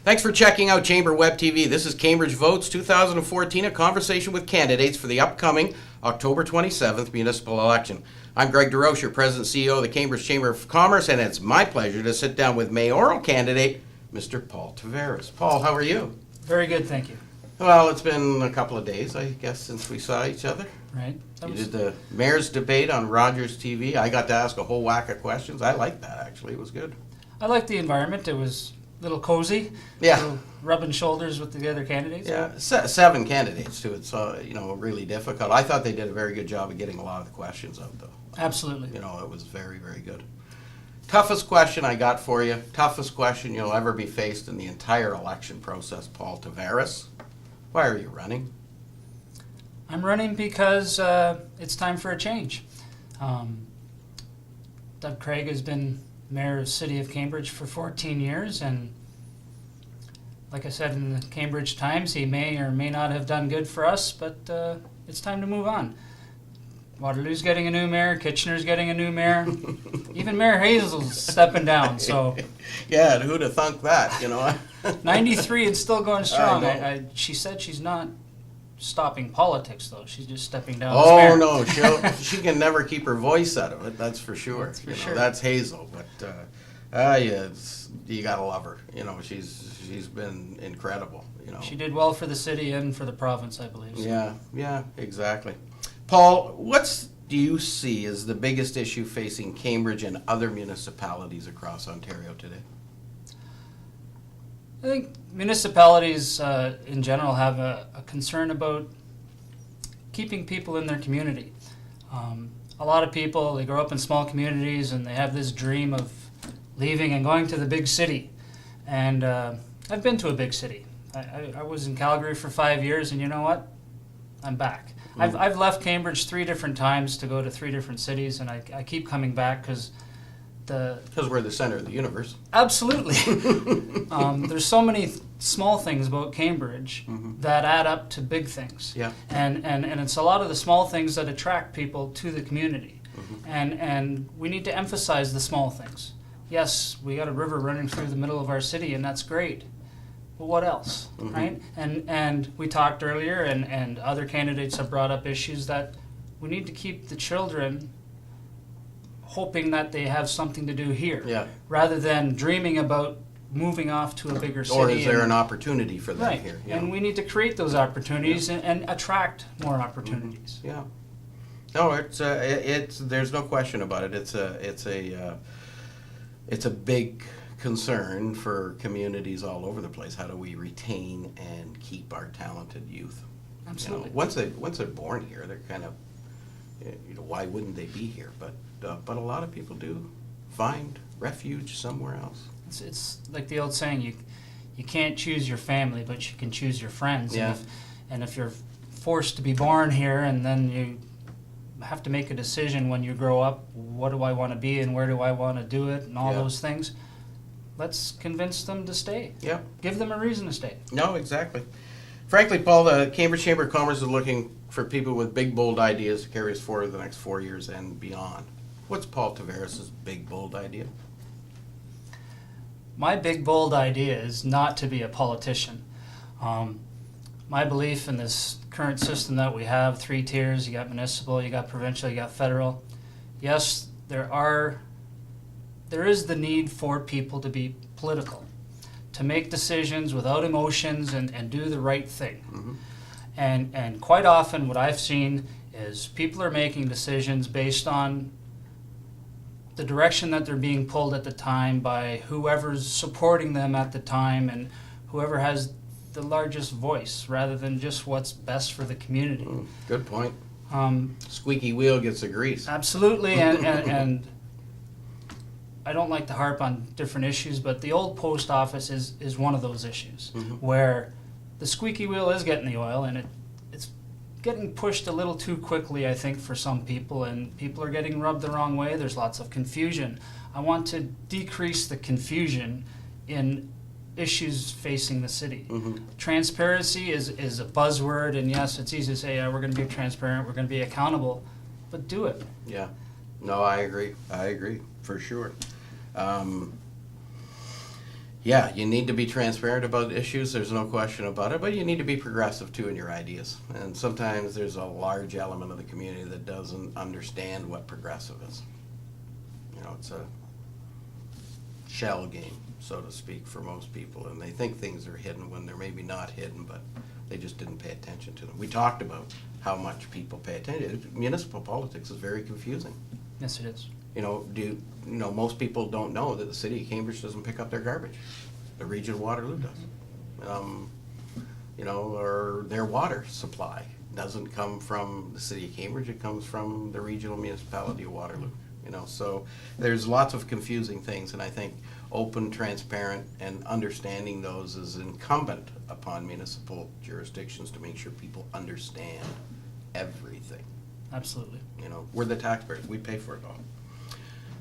Thanks for checking out Chamber Web TV. This is Cambridge Votes 2014, a conversation with candidates for the upcoming October 27th municipal election. I'm Greg DeRoche, your President and CEO of the Cambridge Chamber of Commerce, and it's my pleasure to sit down with mayoral candidate Mr. Paul Tavares. Paul, how are you? Very good, thank you. Well, it's been a couple of days, I guess, since we saw each other. Right. You did the mayor's debate on Rogers TV. I got to ask a whole whack of questions. I liked that, actually. It was good. I liked the environment. It was a little cozy. Yeah. Little rubbing shoulders with the other candidates. Yeah, 7 candidates, too. It's, really difficult. I thought they did a very good job of getting a lot of the questions out, though. Absolutely. It was very, very good. Toughest question I got for you, toughest question you'll ever be faced in the entire election process, Paul Tavares. Why are you running? I'm running because it's time for a change. Doug Craig has been mayor of the city of Cambridge for 14 years, and like I said in the Cambridge Times, he may or may not have done good for us, but it's time to move on. Waterloo's getting a new mayor, Kitchener's getting a new mayor, even Mayor Hazel's stepping down, so. Yeah, and who'd have thunk that, 93 and still going strong. I She said she's not stopping politics, though. She's just stepping down. Oh, no, she can never keep her voice out of it, that's for sure. That's for sure. That's Hazel, but yeah, you gotta love her. She's been incredible. She did well for the city and for the province, I believe. So. Yeah, exactly. Paul, what do you see as the biggest issue facing Cambridge and other municipalities across Ontario today? I think municipalities in general have a concern about keeping people in their community. A lot of people, they grow up in small communities and they have this dream of leaving and going to the big city. And I've been to a big city. I was in Calgary for 5 years, and you know what? I'm back. I've left Cambridge 3 different times to go to 3 different cities, and I keep coming back because we're the center of the universe. Absolutely. There's so many small things about Cambridge that add up to big things. Yeah. And it's a lot of the small things that attract people to the community. And we need to emphasize the small things. Yes, we got a river running through the middle of our city, and that's great. But what else, right? And we talked earlier, and other candidates have brought up issues that we need to keep the children hoping that they have something to do here, rather than dreaming about moving off to a bigger city. Or is there an opportunity for them here? And we need to create those opportunities and attract more opportunities. Yeah. No, it's there's no question about it. It's a big concern for communities all over the place. How do we retain and keep our talented youth? Absolutely. Once they're born here, they're kind of, why wouldn't they be here? But a lot of people do find refuge somewhere else. It's like the old saying, you can't choose your family, but you can choose your friends. Yeah. And if you're forced to be born here, and then you have to make a decision when you grow up, what do I want to be and where do I want to do it and all those things, let's convince them to stay. Yeah. Give them a reason to stay. No, exactly. Frankly, Paul, the Cambridge Chamber of Commerce is looking for people with big, bold ideas to carry us forward the next 4 years and beyond. What's Paul Tavares' big, bold idea? My big, bold idea is not to be a politician. My belief in this current system that we have, 3 tiers, you got municipal, you got provincial, you got federal. Yes, there is the need for people to be political, to make decisions without emotions and do the right thing. And quite often what I've seen is people are making decisions based on the direction that they're being pulled at the time by whoever's supporting them at the time and whoever has the largest voice rather than just what's best for the community. Good point. Squeaky wheel gets the grease. Absolutely, and I don't like to harp on different issues, but the old post office is one of those issues where the squeaky wheel is getting the oil, and it's getting pushed a little too quickly, I think, for some people, and people are getting rubbed the wrong way. There's lots of confusion. I want to decrease the confusion in issues facing the city. Transparency is a buzzword, and yes, it's easy to say, we're going to be transparent, we're going to be accountable, but do it. Yeah. No, I agree, for sure. Yeah, you need to be transparent about issues, there's no question about it, but you need to be progressive too in your ideas. And sometimes there's a large element of the community that doesn't understand what progressive is. You know, it's a shell game, so to speak, for most people, and they think things are hidden when they're maybe not hidden, but they just didn't pay attention to them. We talked about how much people pay attention. Municipal politics is very confusing. Yes, it is. You know, most people don't know that the city of Cambridge doesn't pick up their garbage. The region of Waterloo does. You know, or their water supply doesn't come from the city of Cambridge, it comes from the regional municipality of Waterloo. You know, so there's lots of confusing things, and I think open, transparent, and understanding those is incumbent upon municipal jurisdictions to make sure people understand everything. Absolutely. You know, we're the taxpayers, we pay for it all.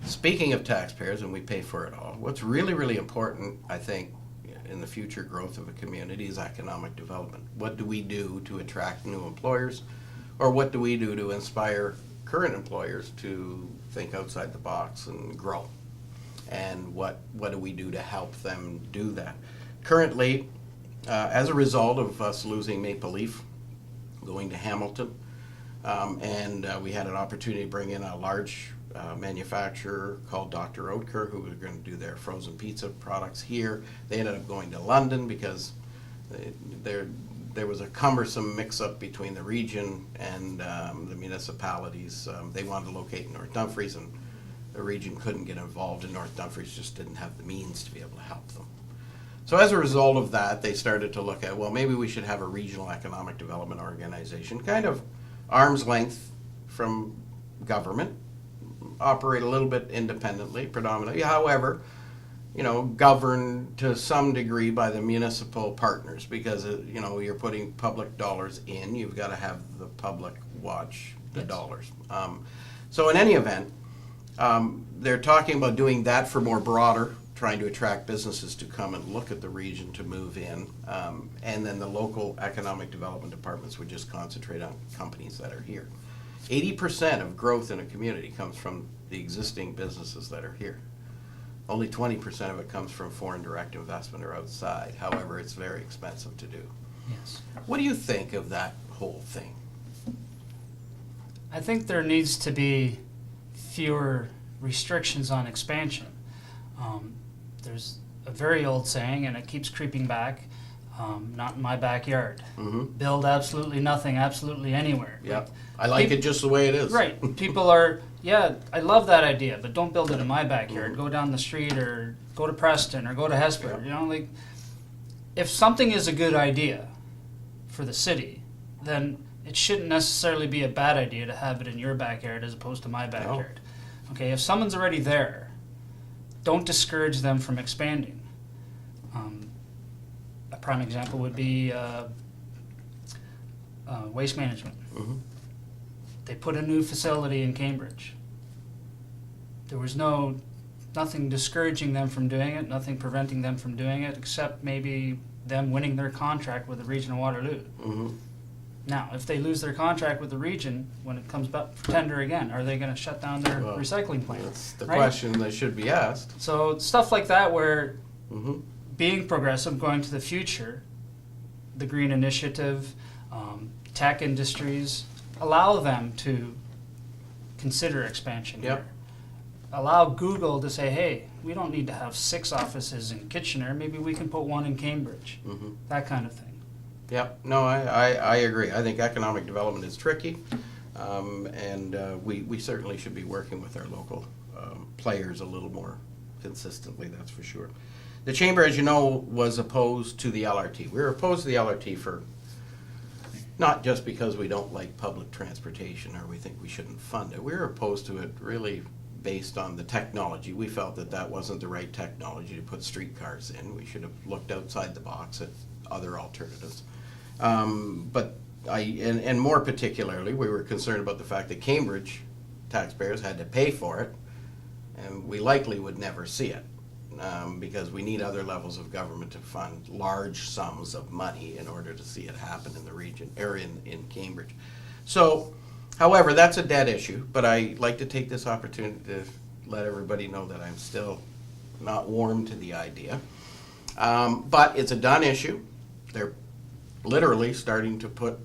Speaking of taxpayers, and we pay for it all, what's really, really important, I think, in the future growth of a community is economic development. What do we do to attract new employers, or what do we do to inspire current employers to think outside the box and grow? And what do we do to help them do that? Currently, as a result of us losing Maple Leaf, going to Hamilton, and we had an opportunity to bring in a large manufacturer called Dr. Oetker, who was going to do their frozen pizza products here. They ended up going to London because there was a cumbersome mix-up between the region and the municipalities. They wanted to locate in North Dumfries, and the region couldn't get involved, and North Dumfries just didn't have the means to be able to help them. So as a result of that, they started to look at, well, maybe we should have a regional economic development organization, kind of arm's length from government, operate a little bit independently, predominantly. However, you know, governed to some degree by the municipal partners, because, you know, you're putting public dollars in, you've got to have the public watch the dollars. So in any event, they're talking about doing that for more broader, trying to attract businesses to come and look at the region to move in, and then the local economic development departments would just concentrate on companies that are here. 80% of growth in a community comes from the existing businesses that are here. Only 20% of it comes from foreign direct investment or outside. However, it's very expensive to do. Yes. What do you think of that whole thing? I think there needs to be fewer restrictions on expansion. There's a very old saying, and it keeps creeping back, not in my backyard. Mm-hmm. Build absolutely nothing, absolutely anywhere. Yep. I like it just the way it is. Right. People are, yeah, I love that idea, but don't build it in my backyard. Go down the street or go to Preston or go to Hesper. Yep. You know, like, if something is a good idea for the city, then it shouldn't necessarily be a bad idea to have it in your backyard as opposed to my backyard. Okay, if someone's already there, don't discourage them from expanding. A prime example would be waste management. Mm-hmm. They put a new facility in Cambridge. There was nothing discouraging them from doing it, nothing preventing them from doing it, except maybe them winning their contract with the region of Waterloo. Mm-hmm. Now, if they lose their contract with the region, when it comes back for tender again, are they going to shut down their Well, recycling plant? That's the Right? question that should be asked. So stuff like that, where Mm-hmm. being progressive, going to the future, the Green Initiative, tech industries, allow them to consider expansion Yep. here. Allow Google to say, hey, we don't need to have 6 offices in Kitchener, maybe we can put 1 in Cambridge, Mm-hmm. that kind of thing. Yep. No, I agree. I think economic development is tricky, and we certainly should be working with our local players a little more consistently, that's for sure. The Chamber, as you know, was opposed to the LRT. We were opposed to the LRT for not just because we don't like public transportation or we think we shouldn't fund it. We were opposed to it really based on the technology. We felt that that wasn't the right technology to put streetcars in. We should have looked outside the box at other alternatives. But and more particularly, we were concerned about the fact that Cambridge taxpayers had to pay for it, and we likely would never see it. Because we need other levels of government to fund large sums of money in order to see it happen in the region, or in Cambridge. So, however, that's a dead issue, but I like to take this opportunity to let everybody know that I'm still not warm to the idea. But it's a done issue. They're literally starting to put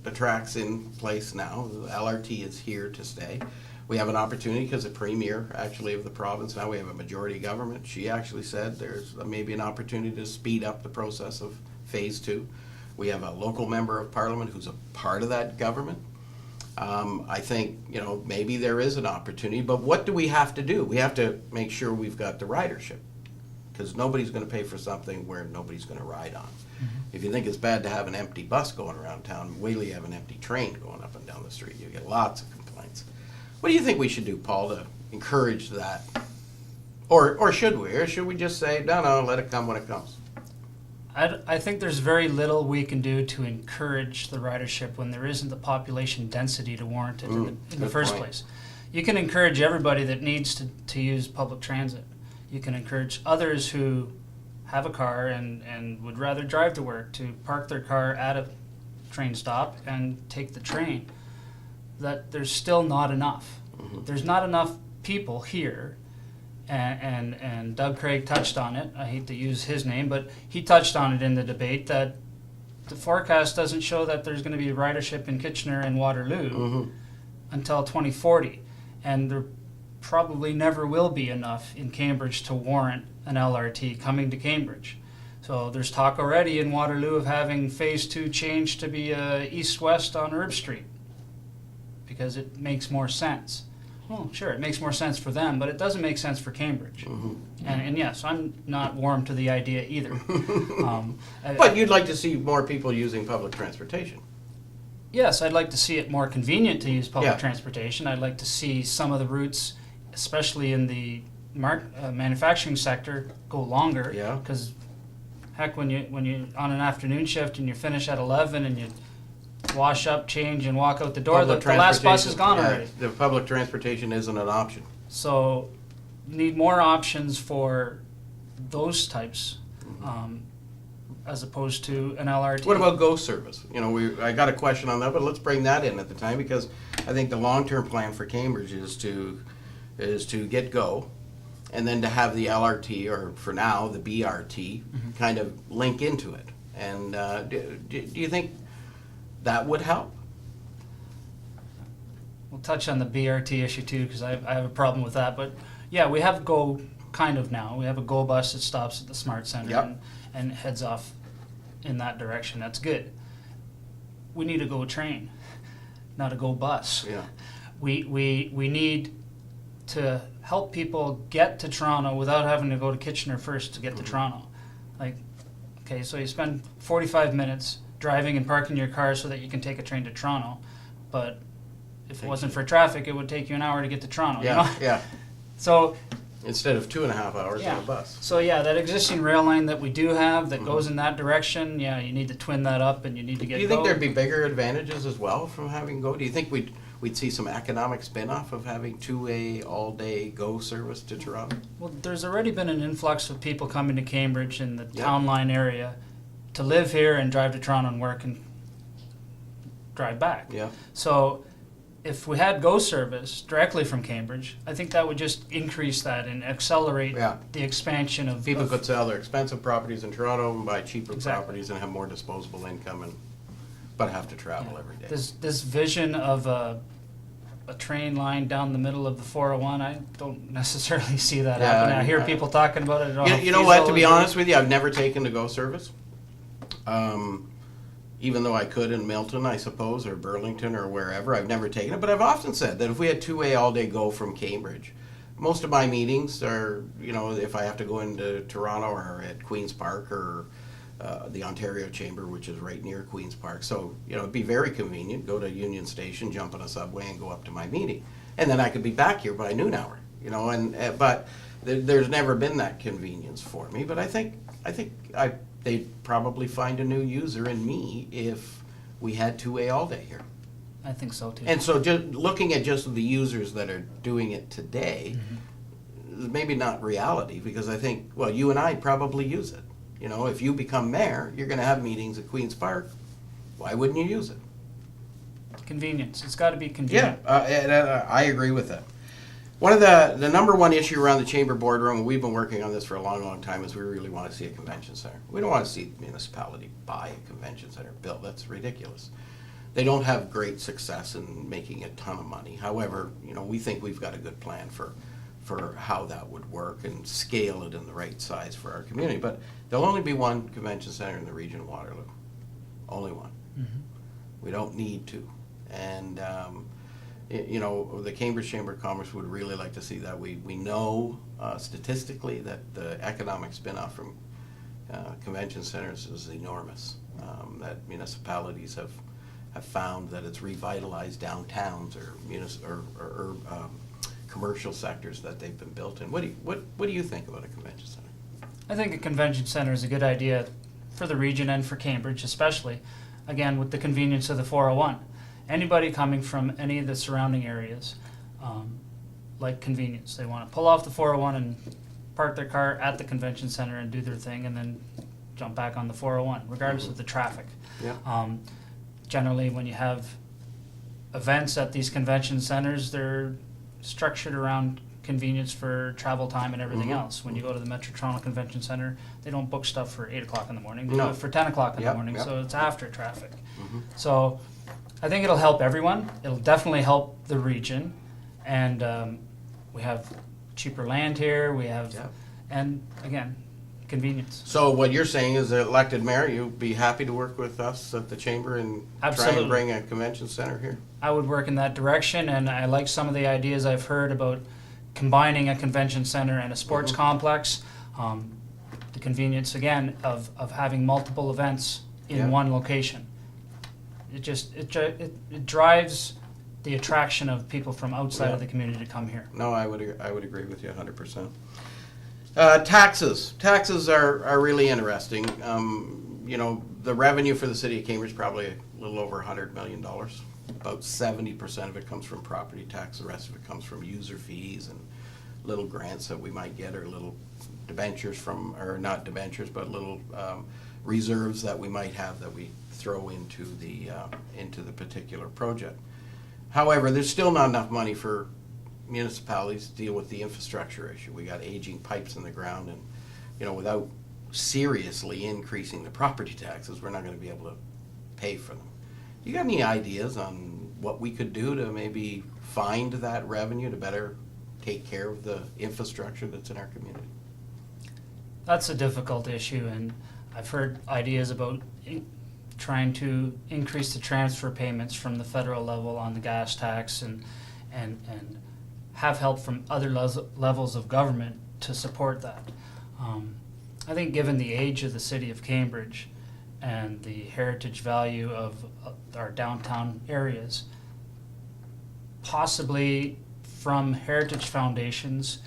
the tracks in place now. The LRT is here to stay. We have an opportunity because the premier actually of the province, now we have a majority government. She actually said there's maybe an opportunity to speed up the process of phase 2. We have a local member of parliament who's a part of that government. I think, maybe there is an opportunity, but what do we have to do? We have to make sure we've got the ridership, because nobody's going to pay for something where nobody's going to ride on. If you think it's bad to have an empty bus going around town, wait till you have an empty train going up and down the street. You get lots of complaints. What do you think we should do, Paul, to encourage that? Or should we? Or should we just say, no, let it come when it comes? I think there's very little we can do to encourage the ridership when there isn't the population density to warrant it in the first place. You can encourage everybody that needs to use public transit. You can encourage others who have a car and would rather drive to work to park their car at a train stop and take the train. That there's still not enough. There's not enough people here, and Doug Craig touched on it. I hate to use his name, but he touched on it in the debate that the forecast doesn't show that there's going to be ridership in Kitchener and Waterloo until 2040, and there probably never will be enough in Cambridge to warrant an LRT coming to Cambridge. So there's talk already in Waterloo of having phase 2 changed to be east-west on Herb Street, because it makes more sense. Well, sure, it makes more sense for them, but it doesn't make sense for Cambridge. And yes, I'm not warm to the idea either. But you'd like to see more people using public transportation. Yes, I'd like to see it more convenient to use public transportation. I'd like to see some of the routes, especially in the manufacturing sector, go longer. Yeah. Because, heck, when you on an afternoon shift and you finish at 11 and you wash up, change, and walk out the door, the last bus is gone already. The public transportation isn't an option. So, need more options for those types, as opposed to an LRT. What about GO service? I got a question on that, but let's bring that in at the time, because I think the long-term plan for Cambridge is to get GO, and then to have the LRT, or for now the BRT, kind of link into it. And do you think that would help? We'll touch on the BRT issue too, because I have a problem with that. But yeah, we have GO kind of now. We have a GO bus that stops at the Smart Center and heads off in that direction. That's good. We need a GO train, not a GO bus. Yeah. We need to help people get to Toronto without having to go to Kitchener first to get to Toronto. Okay, so you spend 45 minutes driving and parking your car so that you can take a train to Toronto, but if it wasn't for traffic, it would take you an hour to get to Toronto. Yeah. So instead of 2.5 hours on a bus. So yeah, that existing rail line that we do have that goes in that direction, you need to twin that up, and you need to get. Do you think there'd be bigger advantages as well from having GO? Do you think we'd see some economic spin-off of having 2-way all-day GO service to Toronto? Well, there's already been an influx of people coming to Cambridge in the town line area to live here and drive to Toronto and work and drive back. Yeah. So if we had GO service directly from Cambridge, I think that would just increase that and accelerate the expansion of... People could sell their expensive properties in Toronto and buy cheaper properties and have more disposable income, but have to travel every day. This vision of a train line down the middle of the 401, I don't necessarily see that happening. I hear people talking about it at all. You know what, to be honest with you, I've never taken the GO service. Even though I could in Milton, I suppose, or Burlington, or wherever, I've never taken it. But I've often said that if we had 2-way all-day GO from Cambridge, most of my meetings are, if I have to go into Toronto or at Queen's Park or the Ontario Chamber, which is right near Queen's Park. So, it'd be very convenient. Go to Union Station, jump on a subway, and go up to my meeting. And then I could be back here by noon hour, but there's never been that convenience for me. But I think they'd probably find a new user in me if we had 2-way all day here. I think so too. And so just looking at just the users that are doing it today, maybe not reality, because I think, you and I probably use it. If you become mayor, you're going to have meetings at Queen's Park. Why wouldn't you use it? Convenience. It's got to be convenient. Yeah, I agree with that. One of the number one issue around the chamber boardroom, and we've been working on this for a long, long time, is we really want to see a convention center. We don't want to see the municipality buy a convention center built. That's ridiculous. They don't have great success in making a ton of money. However, we think we've got a good plan for how that would work and scale it in the right size for our community. But there'll only be one convention center in the region of Waterloo. Only one. Mm-hmm. We don't need to. And the Cambridge Chamber of Commerce would really like to see that. We know statistically that the economic spin-off from convention centers is enormous. That municipalities have found that it's revitalized downtowns or commercial sectors that they've been built in. What do you think about a convention center? I think a convention center is a good idea for the region and for Cambridge especially, again, with the convenience of the 401. Anybody coming from any of the surrounding areas like convenience. They want to pull off the 401 and park their car at the convention center and do their thing and then jump back on the 401, regardless of the traffic. Yeah. Generally, when you have events at these convention centers, they're structured around convenience for travel time and everything else. When you go to the Metro Toronto Convention Center, they don't book stuff for 8 o'clock in the morning. They do it for 10 o'clock in the morning, so it's after traffic. So I think it'll help everyone. It'll definitely help the region. And we have cheaper land here. We have, and again, convenience. So what you're saying is, that elected mayor, you'd be happy to work with us at the chamber and try Absolutely. and bring a convention center here? I would work in that direction, and I like some of the ideas I've heard about combining a convention center and a sports complex. The convenience, again, of having multiple events in one location. It drives the attraction of people from outside of the community to come here. No, I would agree with you 100%. Taxes are really interesting. The revenue for the city of Cambridge is probably a little over $100 million. About 70% of it comes from property tax. The rest of it comes from user fees and little grants that we might get, or little debentures or not debentures, but little reserves that we might have that we throw into the particular project. However, there's still not enough money for municipalities to deal with the infrastructure issue. We got aging pipes in the ground, and without seriously increasing the property taxes, we're not going to be able to pay for them. You got any ideas on what we could do to maybe find that revenue to better take care of the infrastructure that's in our community? That's a difficult issue, and I've heard ideas about trying to increase the transfer payments from the federal level on the gas tax and have help from other levels of government to support that. I think given the age of the city of Cambridge and the heritage value of our downtown areas, possibly from heritage foundations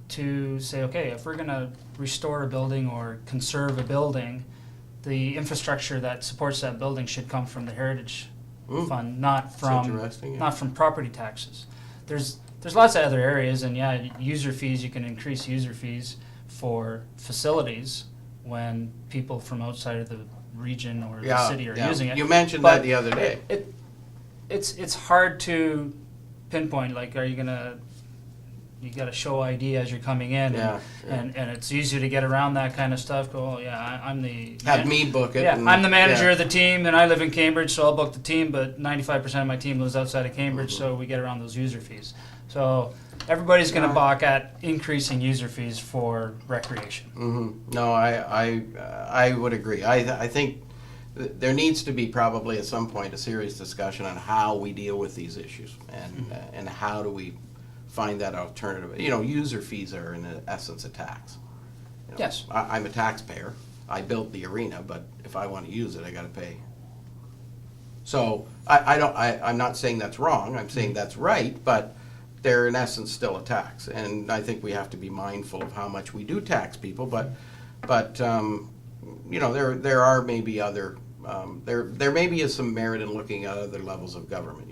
to say, okay, if we're going to restore a building or conserve a building, the infrastructure that supports that building should come from the heritage fund, not from property taxes. There's lots of other areas, and user fees, you can increase user fees for facilities when people from outside of the region or the city are using it. You mentioned that the other day. It's hard to pinpoint, like, you got to show ID as you're coming in, and it's easier to get around that kind of stuff. Go, I'm the... Have me book it. Yeah, I'm the manager of the team, and I live in Cambridge, so I'll book the team, but 95% of my team lives outside of Cambridge, so we get around those user fees. So everybody's going to balk at increasing user fees for recreation. No, I would agree. I think there needs to be probably at some point a serious discussion on how we deal with these issues, and how do we find that alternative. User fees are in essence a tax. Yes. I'm a taxpayer. I built the arena, but if I want to use it, I got to pay. So I'm not saying that's wrong. I'm saying that's right, but they're in essence still a tax, and I think we have to be mindful of how much we do tax people. But there are maybe other there maybe is some merit in looking at other levels of government.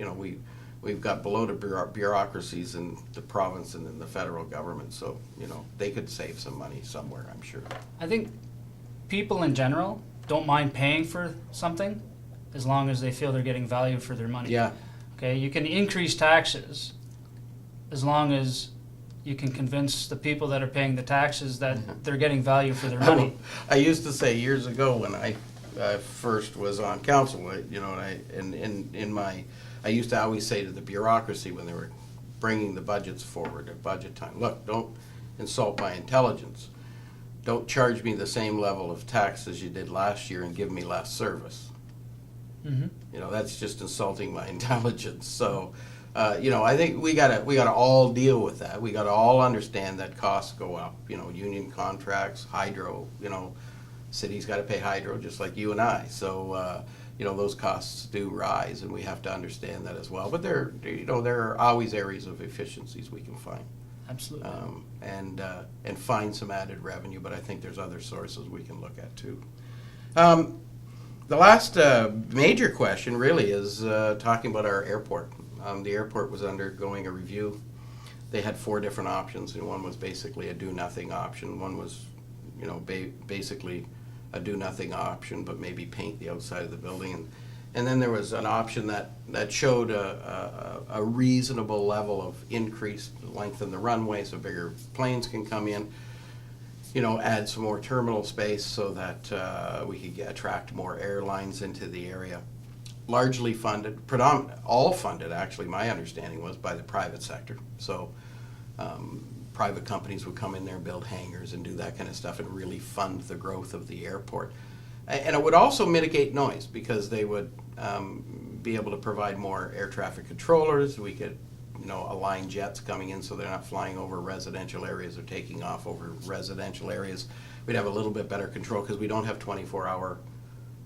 We've got below the bureaucracies in the province and in the federal government, so they could save some money somewhere, I'm sure. I think people in general don't mind paying for something as long as they feel they're getting value for their money. Yeah. Okay, you can increase taxes as long as you can convince the people that are paying the taxes that they're getting value for their money. I used to say years ago when I first was on council, I used to always say to the bureaucracy when they were bringing the budgets forward at budget time, look, don't insult my intelligence. Don't charge me the same level of tax as you did last year and give me less service. Mm-hmm. That's just insulting my intelligence. So, I think we gotta all deal with that. We gotta all understand that costs go up. Union contracts, hydro. Cities got to pay hydro just like you and I. So, those costs do rise, and we have to understand that as well. But there are always areas of efficiencies we can find. Absolutely. And find some added revenue, but I think there's other sources we can look at too. The last major question really is talking about our airport. The airport was undergoing a review. They had 4 different options, and one was basically a do-nothing option. One was, basically a do-nothing option, but maybe paint the outside of the building. And then there was an option that showed a reasonable level of increased length in the runway so bigger planes can come in, add some more terminal space so that we could attract more airlines into the area. Largely funded, all funded actually, my understanding was by the private sector. So private companies would come in there, build hangars and do that kind of stuff and really fund the growth of the airport. And it would also mitigate noise because they would be able to provide more air traffic controllers. We could, align jets coming in so they're not flying over residential areas or taking off over residential areas. We'd have a little bit better control because we don't have 24-hour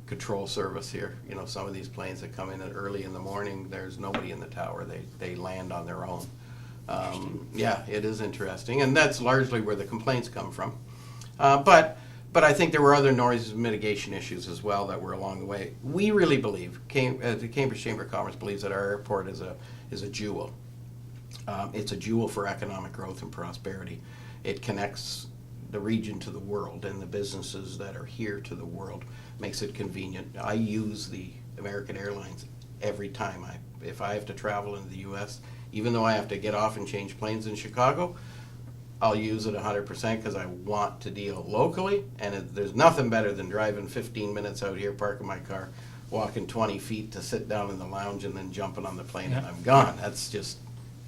control service here. Some of these planes that come in early in the morning, there's nobody in the tower. They land on their own. Yeah, it is interesting, and that's largely where the complaints come from. But I think there were other noise mitigation issues as well that were along the way. We really believe, the Cambridge Chamber of Commerce believes that our airport is a jewel. It's a jewel for economic growth and prosperity. It connects the region to the world and the businesses that are here to the world, makes it convenient. I use the American Airlines every time. If I have to travel into the U.S., even though I have to get off and change planes in Chicago, I'll use it 100% because I want to deal locally, and there's nothing better than driving 15 minutes out here, parking my car, walking 20 feet to sit down in the lounge and then jumping on the plane and I'm gone. That's just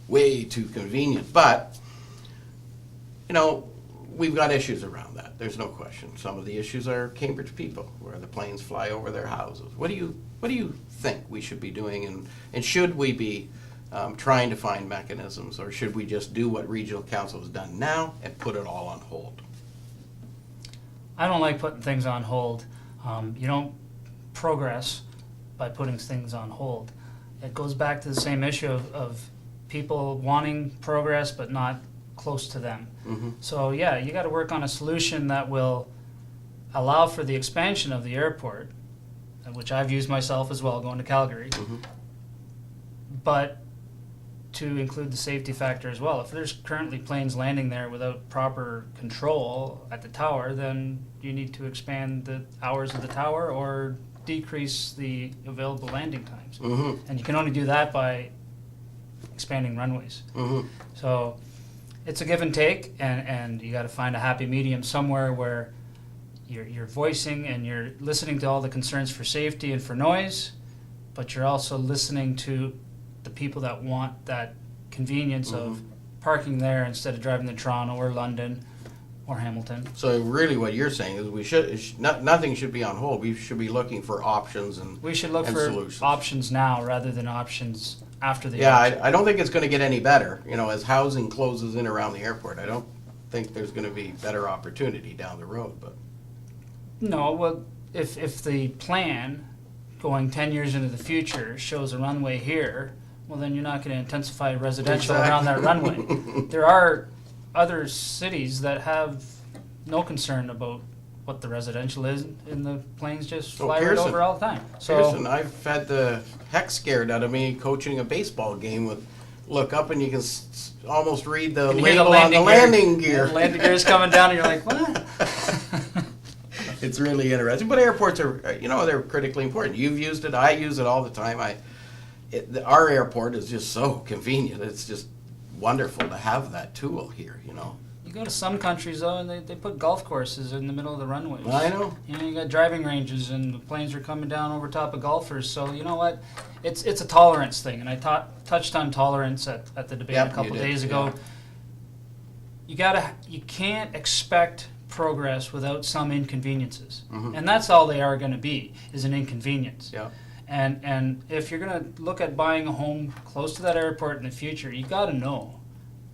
way too convenient. But, we've got issues around that. There's no question. Some of the issues are Cambridge people, where the planes fly over their houses. What do you think we should be doing, and should we be trying to find mechanisms, or should we just do what regional council has done now and put it all on hold? I don't like putting things on hold. You don't progress by putting things on hold. It goes back to the same issue of people wanting progress but not close to them. Mm-hmm. So yeah, you got to work on a solution that will allow for the expansion of the airport, which I've used myself as well going to Calgary, mm-hmm. but to include the safety factor as well. If there's currently planes landing there without proper control at the tower, then you need to expand the hours of the tower or decrease the available landing times. Mm-hmm. And you can only do that by expanding runways. Mm-hmm. So it's a give and take, and you got to find a happy medium somewhere where you're voicing and you're listening to all the concerns for safety and for noise, but you're also listening to the people that want that convenience mm-hmm. of parking there instead of driving to Toronto or London or Hamilton. So really what you're saying is nothing should be on hold. We should be looking for options and we should look for solutions. Options now rather than options after the election. I don't think it's going to get any better. As housing closes in around the airport, I don't think there's going to be better opportunity down the road. But no, well, if the plan going 10 years into the future shows a runway here, well, then you're not going to intensify residential around that runway. There are other cities that have no concern about what the residential is, and the planes just fly right over all the time. So Pearson, I've had the heck scared out of me coaching a baseball game with look up and you can almost read the label on the landing gear. The landing gear is coming down and you're like, what? It's really interesting. But airports are, they're critically important. You've used it. I use it all the time. Our airport is just so convenient. It's just wonderful to have that tool here, You go to some countries though, and they put golf courses in the middle of the runways. I know. You got driving ranges, and the planes are coming down over top of golfers. So you know what? It's a tolerance thing, and I touched on tolerance at the debate Yep, a couple you did, days ago. yeah. You can't expect progress without some inconveniences, Mhm. and that's all they are going to be, is an inconvenience. Yeah. And if you're going to look at buying a home close to that airport in the future, you got to know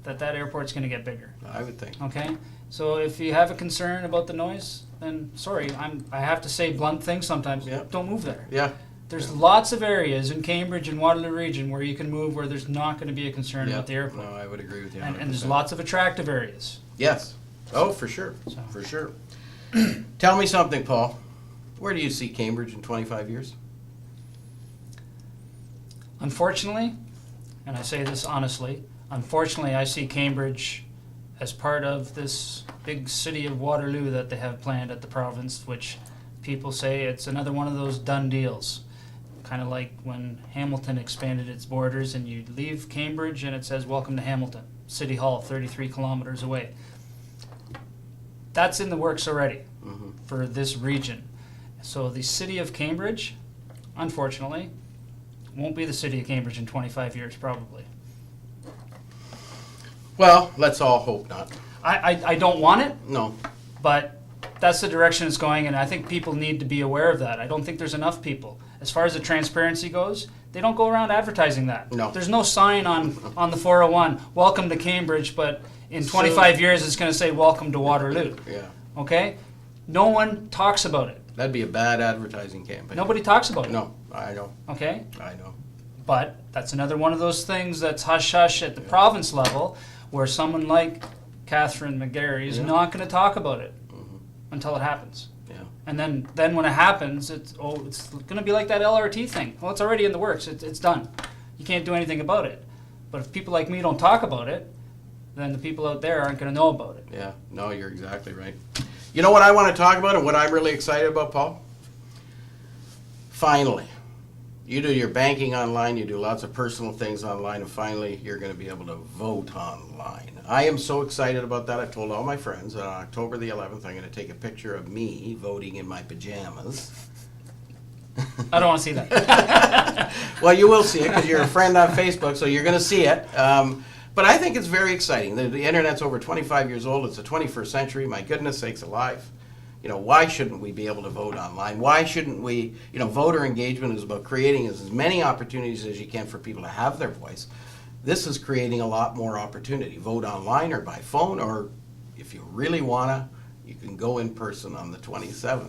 that airport's going to get bigger. I would think. Okay, so if you have a concern about the noise, then sorry, I have to say blunt things sometimes. Yeah. Don't move there. Yeah. There's lots of areas in Cambridge and Waterloo region where you can move where there's not going to be a concern Yeah. about the airport. No, I would agree with you. And there's 100%. lots of attractive areas. Yes. Oh, for sure. So. For sure. Tell me something, Paul. Where do you see Cambridge in 25 years? Unfortunately, and I say this honestly, unfortunately I see Cambridge as part of this big city of Waterloo that they have planned at the province, which people say it's another one of those done deals. Kind of like when Hamilton expanded its borders and you leave Cambridge and it says welcome to Hamilton, City Hall 33 kilometers away. That's in the works already Mm-hmm. for this region. So the city of Cambridge, unfortunately, won't be the city of Cambridge in 25 years probably. Well, let's all hope not. I don't want it, No. but that's the direction it's going, and I think people need to be aware of that. I don't think there's enough people. As far as the transparency goes, they don't go around advertising that. No. There's no sign on the 401, welcome to Cambridge, but in 25 years it's going to say welcome to Waterloo. Yeah. Okay? No one talks about it. That'd be a bad advertising campaign. Nobody talks about it. No, I know. Okay? I know. But that's another one of those things that's hush-hush at the province level where someone like Catherine McGarry is Yeah. not going to talk about it Mhm. until it happens. Yeah. And then when it happens, it's going to be like that LRT thing. Well, it's already in the works. It's done. You can't do anything about it. But if people like me don't talk about it, then the people out there aren't going to know about it. Yeah. No, you're exactly right. You know what I want to talk about and what I'm really excited about, Paul? Finally, you do your banking online, you do lots of personal things online, and finally you're going to be able to vote online. I am so excited about that. I told all my friends on October the 11th I'm going to take a picture of me voting in my pajamas. I don't want to see that. Well, you will see it because you're a friend on Facebook, so you're going to see it. But I think it's very exciting. The internet's over 25 years old. It's the 21st century. My goodness sakes alive. Why shouldn't we be able to vote online? Why shouldn't we, voter engagement is about creating as many opportunities as you can for people to have their voice. This is creating a lot more opportunity. Vote online or by phone, or if you really wanna, you can go in person on the 27th.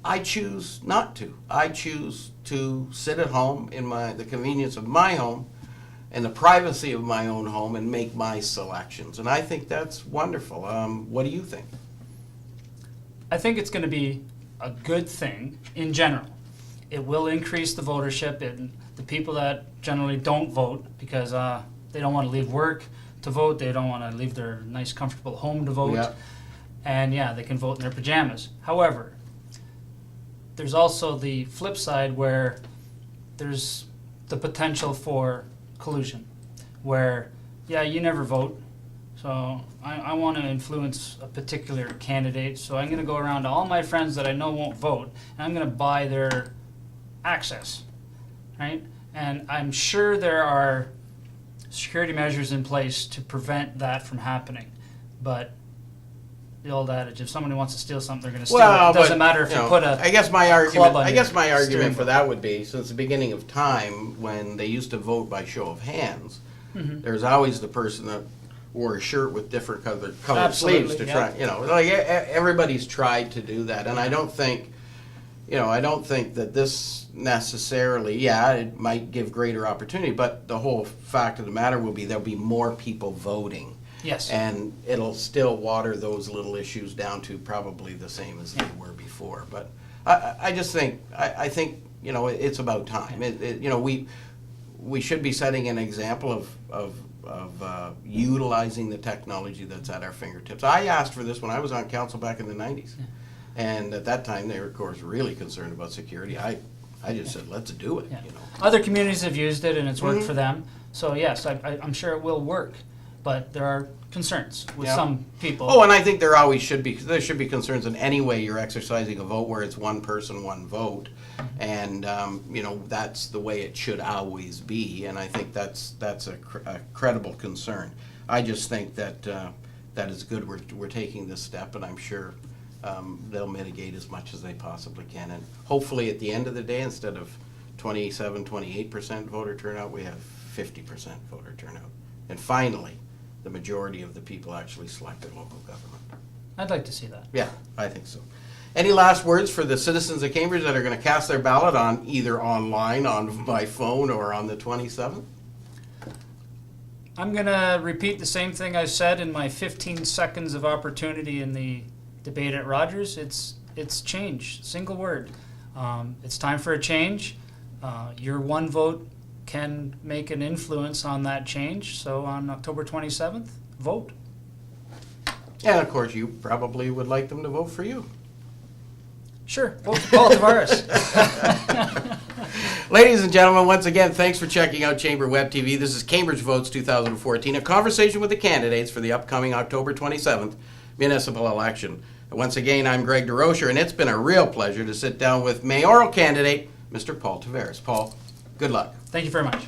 I choose not to. I choose to sit at home in the convenience of my home and the privacy of my own home and make my selections. And I think that's wonderful. What do you think? I think it's going to be a good thing in general. It will increase the votership and the people that generally don't vote because they don't want to leave work to vote. They don't want to leave their nice, comfortable home to vote. Yeah. And yeah, they can vote in their pajamas. However, there's also the flip side where there's the potential for collusion, where, yeah, you never vote, so I want to influence a particular candidate, so I'm going to go around to all my friends that I know won't vote, and I'm going to buy their access, right? And I'm sure there are security measures in place to prevent that from happening, but the old adage, if somebody wants to steal something, they're going to steal it. It doesn't matter if you put a I guess my club on argument your for steering that would be, since the beginning of time, when they used to vote by show of hands, there's always the person that wore a shirt with different colored Absolutely, sleeves to yeah. try, everybody's tried to do that, and I don't think that this necessarily, it might give greater opportunity, but the whole fact of the matter will be there'll be more people voting. Yes. And it'll still water those little issues down to probably the same as they were before. But I just think, I think, it's about time. We should be setting an example of utilizing the technology that's at our fingertips. I asked for this when I was on council back in the 90s. And at that time, they were, of course, really concerned about security. I just said, let's do it, Yeah. Other communities have used it and it's worked for them. So yes, I'm sure it will work. but there are concerns with Yeah. some people. Oh, and I think there should be concerns in any way you're exercising a vote where it's one person, one vote. And, that's the way it should always be. And I think that's a credible concern. I just think that that is good. We're taking this step, and I'm sure they'll mitigate as much as they possibly can. And hopefully at the end of the day, instead of 28% voter turnout, we have 50% voter turnout. And finally, the majority of the people actually select their local government. I'd like to see that. Yeah, I think so. Any last words for the citizens of Cambridge that are going to cast their ballot on either online, by phone, or on the 27th? I'm going to repeat the same thing I said in my 15 seconds of opportunity in the debate at Rogers. It's change, single word. It's time for a change. Your one vote can make an influence on that change. So on October 27th, vote. And of course, you probably would like them to vote for you. Sure, vote for Paul Tavares. Ladies and gentlemen, once again, thanks for checking out Chamber Web TV. This is Cambridge Votes 2014, a conversation with the candidates for the upcoming October 27th municipal election. And once again, I'm Greg DeRocher, and it's been a real pleasure to sit down with mayoral candidate, Mr. Paul Tavares. Paul, good luck. Thank you very much.